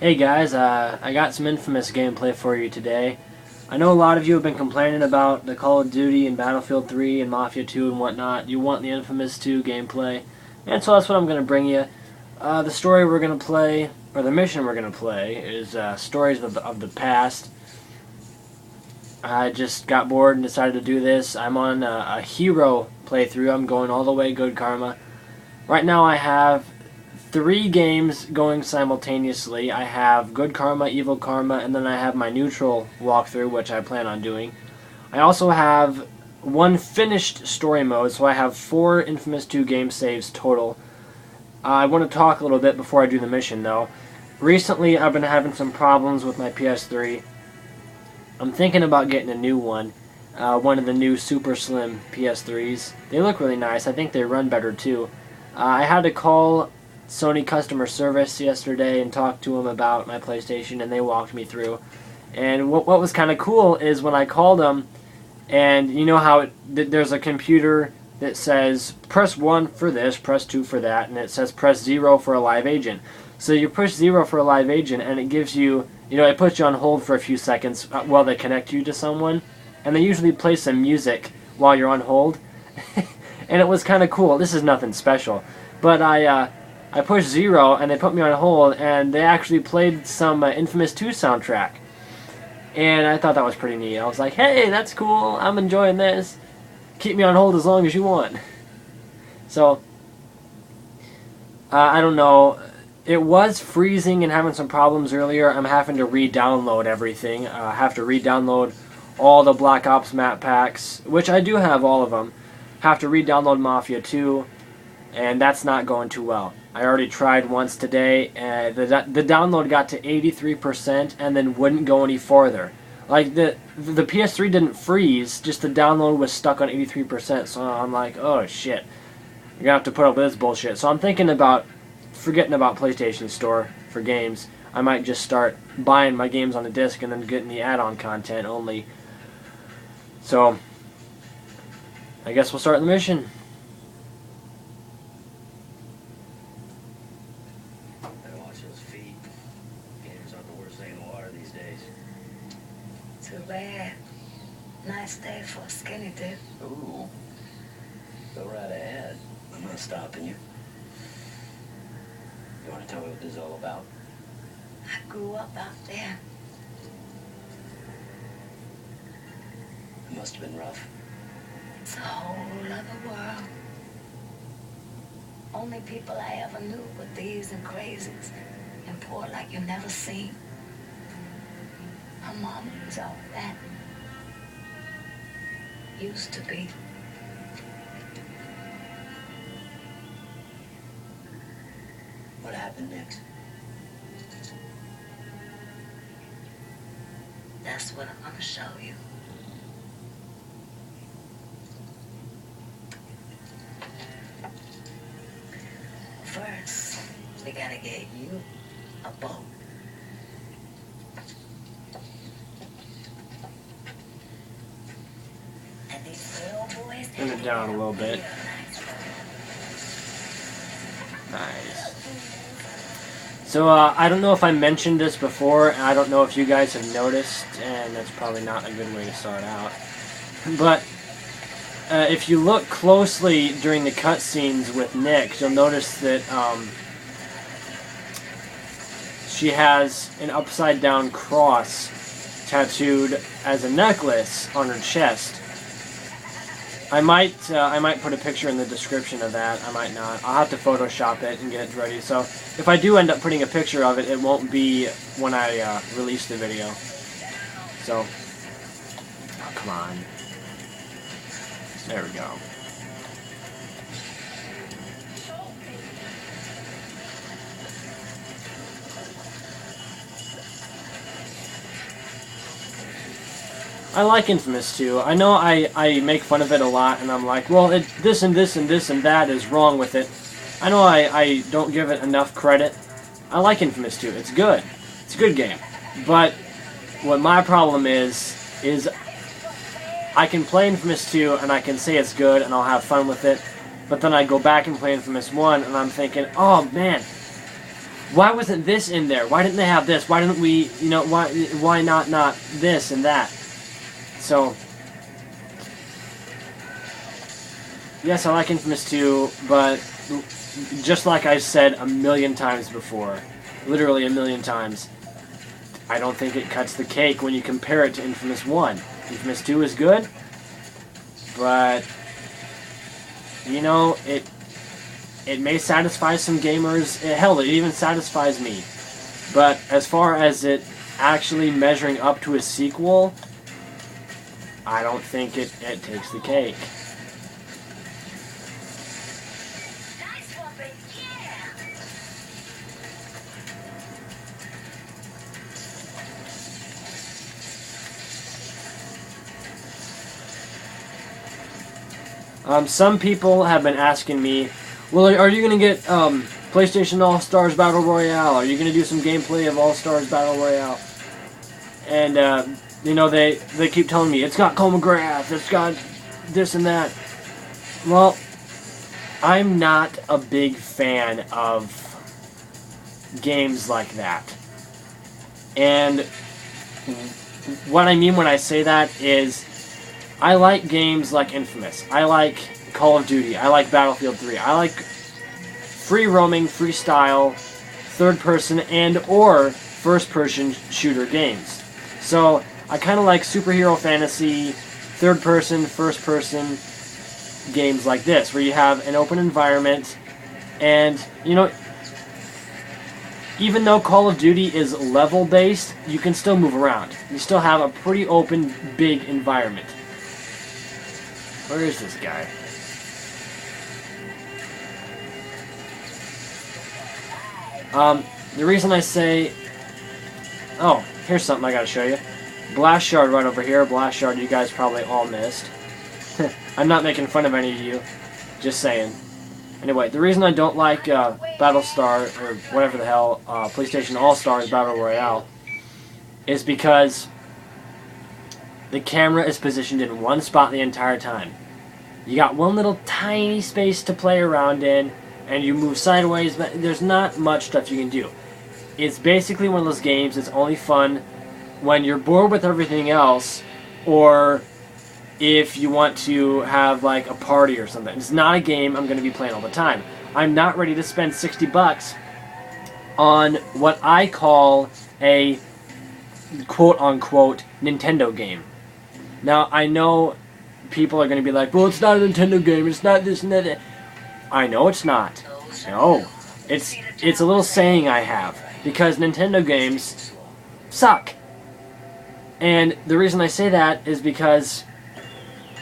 Hey guys, I got some Infamous gameplay for you today. I know a lot of you have been complaining about the Call of Duty and Battlefield 3 and Mafia 2 and whatnot. You want the Infamous 2 gameplay, and so that's what I'm going to bring you. The story we're going to play, or the mission we're going to play, is Stories of the Past. I just got bored and decided to do this. I'm on a hero playthrough. I'm going all the way Good Karma. Right now I have 3 games going simultaneously. I have Good Karma, Evil Karma, and then I have my neutral walkthrough, which I plan on doing. I also have 1 finished story mode, so I have 4 Infamous 2 game saves total. I want to talk a little bit before I do the mission, though. Recently, I've been having some problems with my PS3. I'm thinking about getting a new one. One of the new super slim PS3s. They look really nice. I think they run better, too. I had to call Sony customer service yesterday and talked to them about my PlayStation, and they walked me through. And what was kind of cool is when I called them, and you know how there's a computer that says press 1 for this, press 2 for that, and it says press 0 for a live agent. So you push 0 for a live agent, and it gives you, it puts you on hold for a few seconds while they connect you to someone, and they usually play some music while you're on hold. And it was kind of cool. This is nothing special, but I pushed 0 and they put me on hold, and they actually played some Infamous 2 soundtrack, and I thought that was pretty neat. I was like, hey, that's cool, I'm enjoying this, keep me on hold as long as you want. So I don't know, it was freezing and having some problems earlier. I'm having to re-download everything. I have to re-download all the Black Ops map packs, which I do have all of them. Have to re-download Mafia 2, and that's not going too well. I already tried once today, and the download got to 83% and then wouldn't go any farther. Like, the PS3 didn't freeze, just the download was stuck on 83%, so I'm like, oh shit, I'm gonna have to put up with this bullshit. So I'm thinking about forgetting about PlayStation Store for games. I might just start buying my games on the disc and then getting the add-on content only. So I guess we'll start the mission. Better watch those feet. Gators aren't the worst thing in the water these days. Too bad. Nice day for a skinny dip. Ooh. Go right ahead. I'm not stopping you. You want to tell me what this is all about? I grew up out there. It must have been rough. It's a whole other world. Only people I ever knew were thieves and crazies, and poor like you never seen. My mama was all that. Used to be. What happened next? That's what I'm gonna show you. First, we gotta get you a boat. And these little boys, Turn it down a little bit. Nice. So I don't know if I mentioned this before, and I don't know if you guys have noticed, and that's probably not a good way to start out, but if you look closely during the cutscenes with Nick, you'll notice that she has an upside down cross tattooed as a necklace on her chest. I might put a picture in the description of that. I might not. I'll have to Photoshop it and get it ready. So if I do end up putting a picture of it, it won't be when I release the video. So, oh, come on. There we go. I like Infamous 2. I know I make fun of it a lot, and I'm like, well, this and this and this and that is wrong with it. I know I don't give it enough credit. I like Infamous 2. It's good. It's a good game. But what my problem is I can play Infamous 2 and I can say it's good and I'll have fun with it, but then I go back and play Infamous 1 and I'm thinking, oh man, why wasn't this in there? Why didn't they have this? Why didn't we, why not this and that? So, yes, I like Infamous 2, but just like I've said a million times before, literally a million times, I don't think it cuts the cake when you compare it to Infamous 1. Infamous 2 is good, but, it may satisfy some gamers. Hell, it even satisfies me. But as far as it actually measuring up to a sequel, I don't think it takes the cake. Nice woman, yeah. Some people have been asking me, well, are you going to get PlayStation All-Stars Battle Royale? Are you going to do some gameplay of All-Stars Battle Royale? And, they keep telling me, it's got Cole McGrath, it's got this and that. Well, I'm not a big fan of games like that. And what I mean when I say that is, I like games like Infamous. I like Call of Duty. I like Battlefield 3. I like free roaming, freestyle, third person and or first person shooter games. So I kind of like superhero fantasy, third person, first person games like this, where you have an open environment and, even though Call of Duty is level based, you can still move around. You still have a pretty open, big environment. Where is this guy? The reason I say... Oh, here's something I gotta show you. Blast Shard right over here. Blast Shard you guys probably all missed. I'm not making fun of any of you. Just saying. Anyway, the reason I don't like Battlestar, or whatever the hell, PlayStation All-Stars Battle Royale, is because the camera is positioned in one spot the entire time. You got one little tiny space to play around in, and you move sideways, but there's not much stuff you can do. It's basically one of those games that's only fun when you're bored with everything else, or if you want to have like a party or something. It's not a game I'm going to be playing all the time. I'm not ready to spend $60 on what I call a quote-unquote Nintendo game. Now, I know people are going to be like, well, it's not a Nintendo game, it's not this and that. I know it's not. No. It's a little saying I have. Because Nintendo games suck. And the reason I say that is because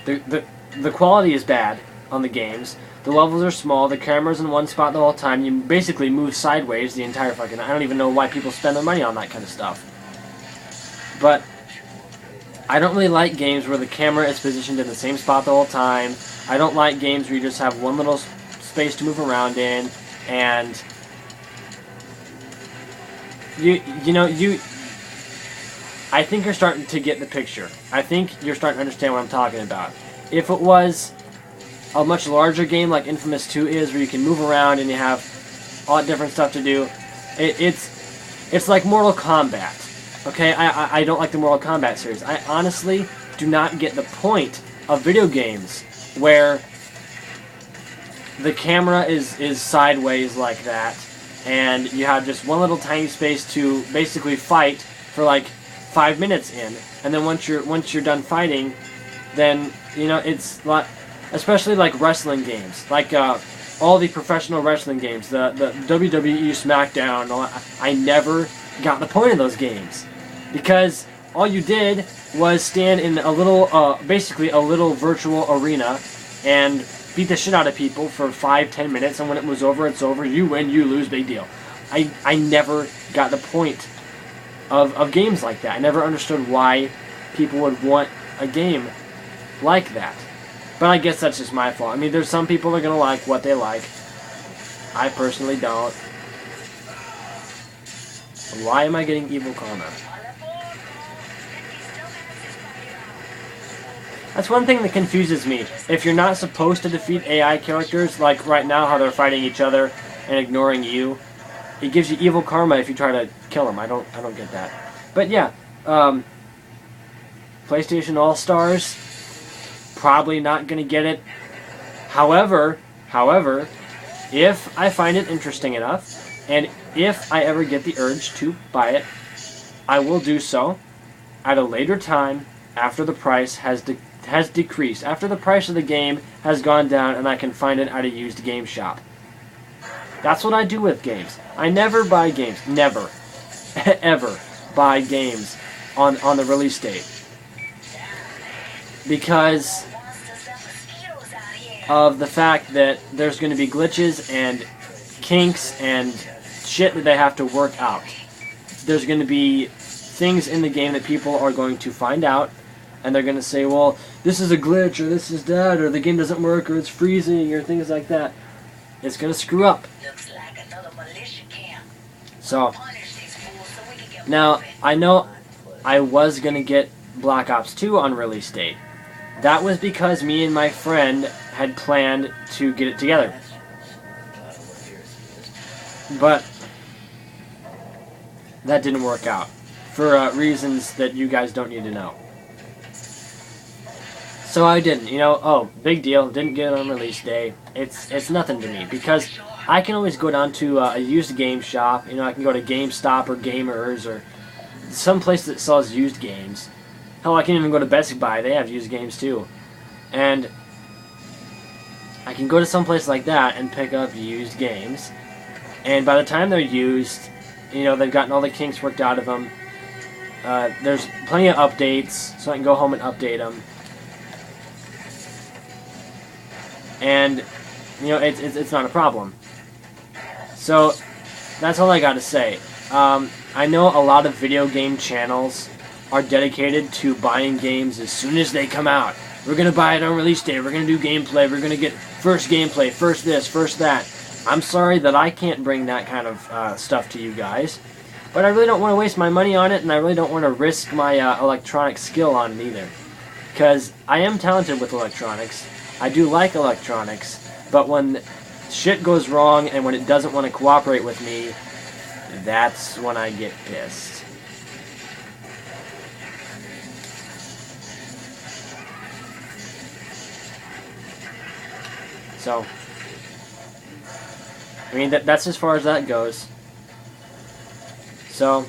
the quality is bad on the games. The levels are small, the camera's in one spot the whole time, you basically move sideways the entire fucking... I don't even know why people spend their money on that kind of stuff. But I don't really like games where the camera is positioned in the same spot the whole time. I don't like games where you just have one little space to move around in, and I think you're starting to get the picture. I think you're starting to understand what I'm talking about. If it was a much larger game like Infamous 2 is, where you can move around and you have all that different stuff to do, it's like Mortal Kombat. Okay, I don't like the Mortal Kombat series. I honestly do not get the point of video games where the camera is sideways like that, and you have just one little tiny space to basically fight for like 5 minutes in, and then once you're done fighting, then it's like, especially like wrestling games, like all the professional wrestling games, the WWE SmackDown. I never got the point of those games, because all you did was stand in a little, basically a little virtual arena, and beat the shit out of people for 5-10 minutes, and when it was over, it's over. You win, you lose, big deal. I never got the point of games like that. I never understood why people would want a game like that. But I guess that's just my fault. I mean, there's some people that are going to like what they like. I personally don't. Why am I getting evil karma? That's one thing that confuses me. If you're not supposed to defeat AI characters, like right now how they're fighting each other and ignoring you, it gives you evil karma if you try to kill him. I don't get that. But yeah, PlayStation All-Stars, probably not going to get it. However, if I find it interesting enough, and if I ever get the urge to buy it, I will do so at a later time after the price has decreased, after the price of the game has gone down and I can find it at a used game shop. That's what I do with games. I never buy games, never, ever buy games on the release date, because of the fact that there's going to be glitches and kinks and shit that they have to work out. There's going to be things in the game that people are going to find out, and they're going to say, well, this is a glitch, or this is that, or the game doesn't work, or it's freezing, or things like that. It's going to screw up. Looks like another militia camp. So, Punish these fools so we can get now, moving. I know I was going to get Black Ops 2 on release date. That was because me and my friend had planned to get it together. But that didn't work out for reasons that you guys don't need to know. So I didn't, oh, big deal, didn't get it on release day. It's nothing to me, because I can always go down to a used game shop. I can go to GameStop or Gamers or some place that sells used games. Hell, I can even go to Best Buy, they have used games too. And I can go to some place like that and pick up used games. And by the time they're used, they've gotten all the kinks worked out of them. There's plenty of updates, so I can go home and update them. And, it's not a problem. So, that's all I gotta say. I know a lot of video game channels are dedicated to buying games as soon as they come out. We're gonna buy it on release day, we're gonna do gameplay, we're gonna get first gameplay, first this, first that. I'm sorry that I can't bring that kind of stuff to you guys, but I really don't want to waste my money on it, and I really don't want to risk my electronic skill on it either. Because I am talented with electronics, I do like electronics, but when shit goes wrong and when it doesn't want to cooperate with me, that's when I get pissed. So, I mean, that's as far as that goes. So,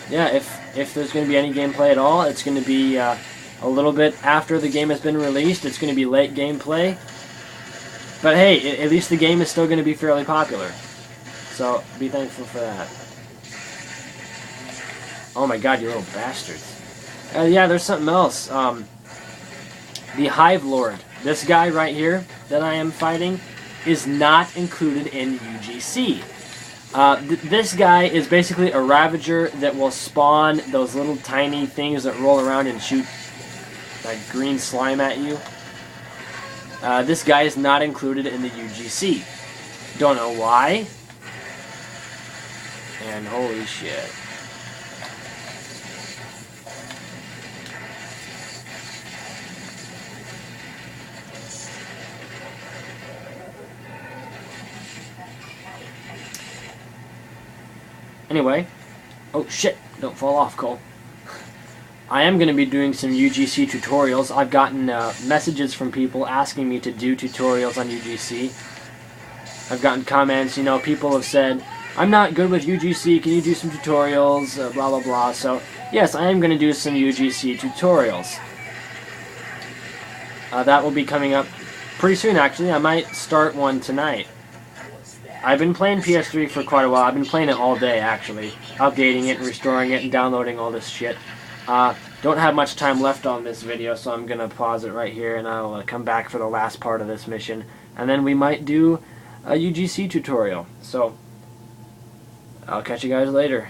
yeah, if there's going to be any gameplay at all, it's going to be a little bit after the game has been released. It's going to be late gameplay. But hey, at least the game is still going to be fairly popular. So, be thankful for that. Oh my god, you little bastards. Yeah, there's something else. The Hive Lord. This guy right here that I am fighting is not included in UGC. This guy is basically a Ravager that will spawn those little tiny things that roll around and shoot like green slime at you. This guy is not included in the UGC. Don't know why. And holy shit. Anyway, oh shit, don't fall off, Cole. I am going to be doing some UGC tutorials. I've gotten messages from people asking me to do tutorials on UGC. I've gotten comments, people have said, I'm not good with UGC, can you do some tutorials, blah blah blah. So, yes, I am going to do some UGC tutorials. That will be coming up pretty soon, actually. I might start one tonight. I've been playing PS3 for quite a while. I've been playing it all day, actually. Updating it, restoring it, and downloading all this shit. Don't have much time left on this video, so I'm going to pause it right here, and I'll come back for the last part of this mission. And then we might do a UGC tutorial. So, I'll catch you guys later.